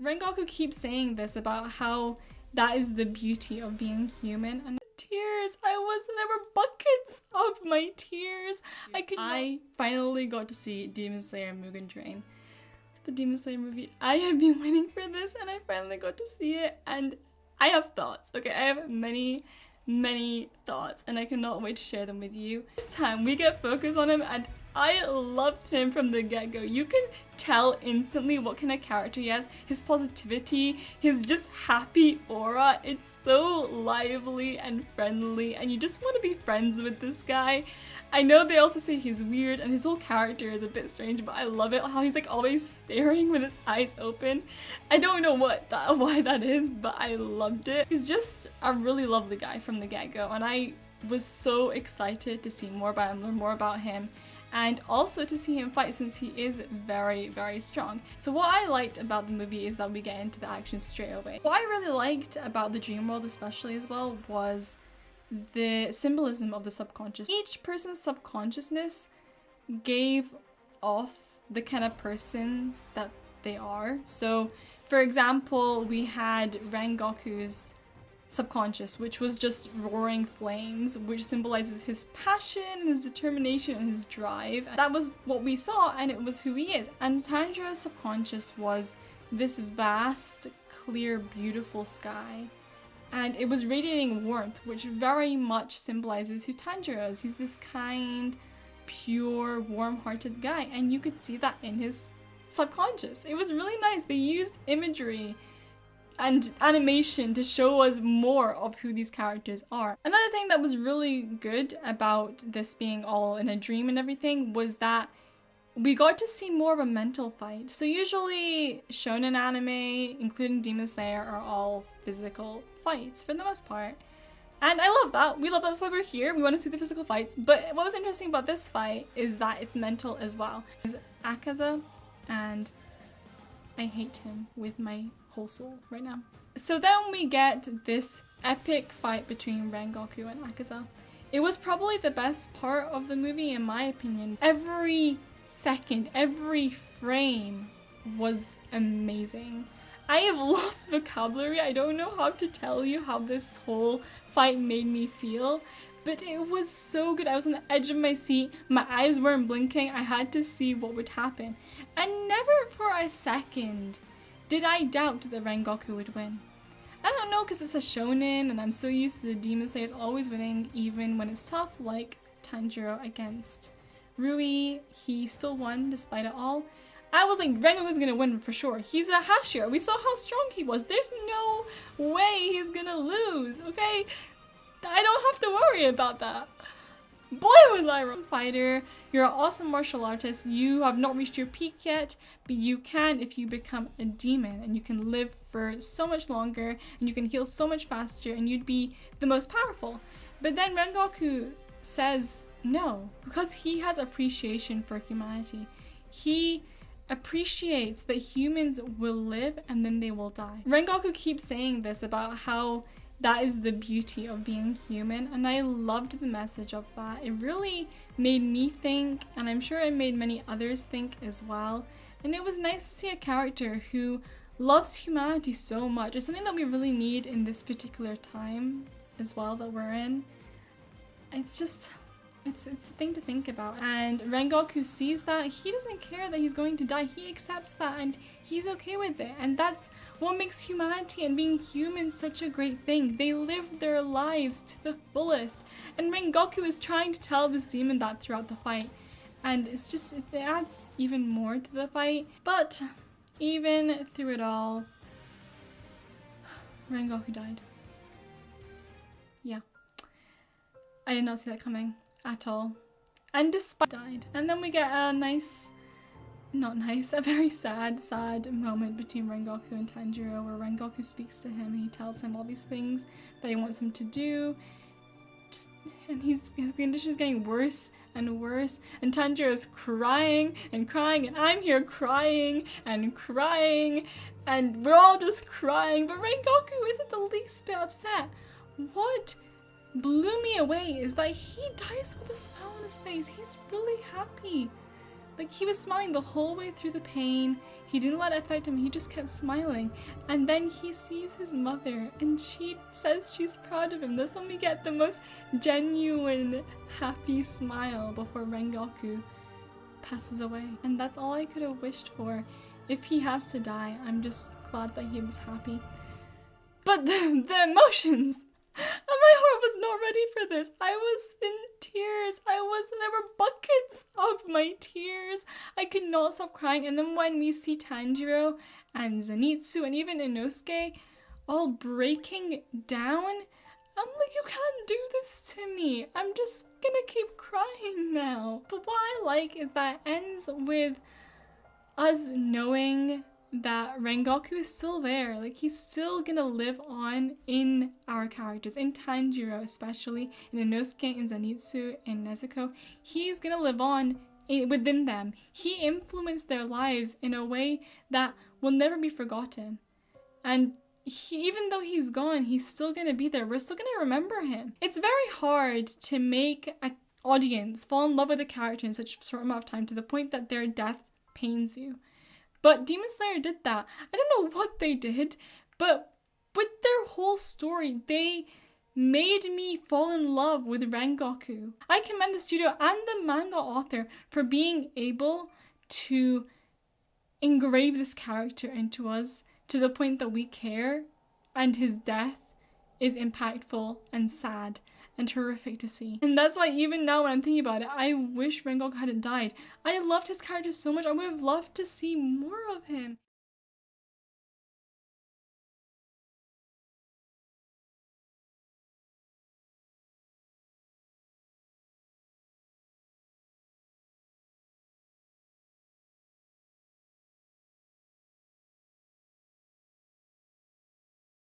Rengoku keeps saying this about how that is the beauty of being human, and tears. There were buckets of my tears. I finally got to see Demon Slayer Mugen Train, the Demon Slayer movie. I have been waiting for this, and I finally got to see it, and I have thoughts. Okay, I have many thoughts, and I cannot wait to share them with you. This time we get focused on him, and I loved him from the get-go. You can tell instantly what kind of character he has, his positivity, his just happy aura. It's so lively and friendly, and you just want to be friends with this guy. I know they also say he's weird and his whole character is a bit strange, but I love it how he's like always staring with his eyes open. I don't know why that is, but I loved it. He's just a really lovely guy from the get-go, and I was so excited to see more about him, learn more about him, and also to see him fight since he is very strong. So what I liked about the movie is that we get into the action straight away. What I really liked about the dream world especially as well was the symbolism of the subconscious. Each person's subconsciousness gave off the kind of person that they are. So for example, we had Rengoku's subconscious, which was just roaring flames, which symbolizes his passion, his determination, and his drive. That was what we saw, and it was who he is. And Tanjiro's subconscious was this vast, clear, beautiful sky. And it was radiating warmth, which very much symbolizes who Tanjiro is. He's this kind, pure, warm-hearted guy, and you could see that in his subconscious. It was really nice. They used imagery and animation to show us more of who these characters are. Another thing that was really good about this being all in a dream and everything was that we got to see more of a mental fight. So usually shonen anime, including Demon Slayer, are all physical fights for the most part. And I love that. We love that. That's why we're here. We want to see the physical fights. But what was interesting about this fight is that it's mental as well. It's Akaza, and I hate him with my whole soul right now. So then we get this epic fight between Rengoku and Akaza. It was probably the best part of the movie in my opinion. Every second, every frame was amazing. I have lost vocabulary. I don't know how to tell you how this whole fight made me feel, but it was so good. I was on the edge of my seat. My eyes weren't blinking. I had to see what would happen. And never for a second did I doubt that Rengoku would win. I don't know, because it's a shonen and I'm so used to the Demon Slayers always winning even when it's tough, like Tanjiro against Rui. He still won despite it all. I was like, Rengoku's gonna win for sure. He's a Hashira. We saw how strong he was. There's no way he's gonna lose, okay? I don't have to worry about that. Boy, was I wrong. Fighter, you're an awesome martial artist. You have not reached your peak yet, but you can if you become a demon, and you can live for so much longer, and you can heal so much faster, and you'd be the most powerful. But then Rengoku says no, because he has appreciation for humanity. He appreciates that humans will live and then they will die. Rengoku keeps saying this about how that is the beauty of being human, and I loved the message of that. It really made me think, and I'm sure it made many others think as well. And it was nice to see a character who loves humanity so much. It's something that we really need in this particular time as well that we're in. It's a thing to think about. And Rengoku sees that. He doesn't care that he's going to die. He accepts that and he's okay with it. And that's what makes humanity and being human such a great thing. They live their lives to the fullest. And Rengoku is trying to tell this demon that throughout the fight. And it adds even more to the fight. But even through it all, Rengoku died. Yeah. I did not see that coming at all. And despite died. And then we get a a very sad moment between Rengoku and Tanjiro, where Rengoku speaks to him and he tells him all these things that he wants him to do. And his condition is getting worse and worse, and Tanjiro is crying and crying, and I'm here crying and crying, and we're all just crying, but Rengoku isn't the least bit upset. What blew me away is that he dies with a smile on his face. He's really happy Like, he was smiling the whole way through the pain. He didn't let it affect him. He just kept smiling. And then he sees his mother and she says she's proud of him. That's when we get the most genuine, happy smile before Rengoku passes away. And that's all I could have wished for. If he has to die, I'm just glad that he was happy. But the emotions! And my heart was not ready for this. I was in tears. There were buckets of my tears. I could not stop crying. And then when we see Tanjiro and Zenitsu and even Inosuke all breaking down, I'm like, you can't do this to me. I'm just gonna keep crying now. But what I like is that it ends with us knowing that Rengoku is still there. Like, he's still gonna live on in our characters, in Tanjiro especially, in Inosuke, in Zenitsu, in Nezuko. He's gonna live on within them. He influenced their lives in a way that will never be forgotten. And even though he's gone, he's still gonna be there. We're still gonna remember him. It's very hard to make an audience fall in love with a character in such a short amount of time to the point that their death pains you. But Demon Slayer did that. I don't know what they did, but with their whole story, they made me fall in love with Rengoku. I commend the studio and the manga author for being able to engrave this character into us to the point that we care, and his death is impactful and sad and horrific to see. And that's why even now when I'm thinking about it, I wish Rengoku hadn't died. I loved his character so much. I would have loved to see more of him.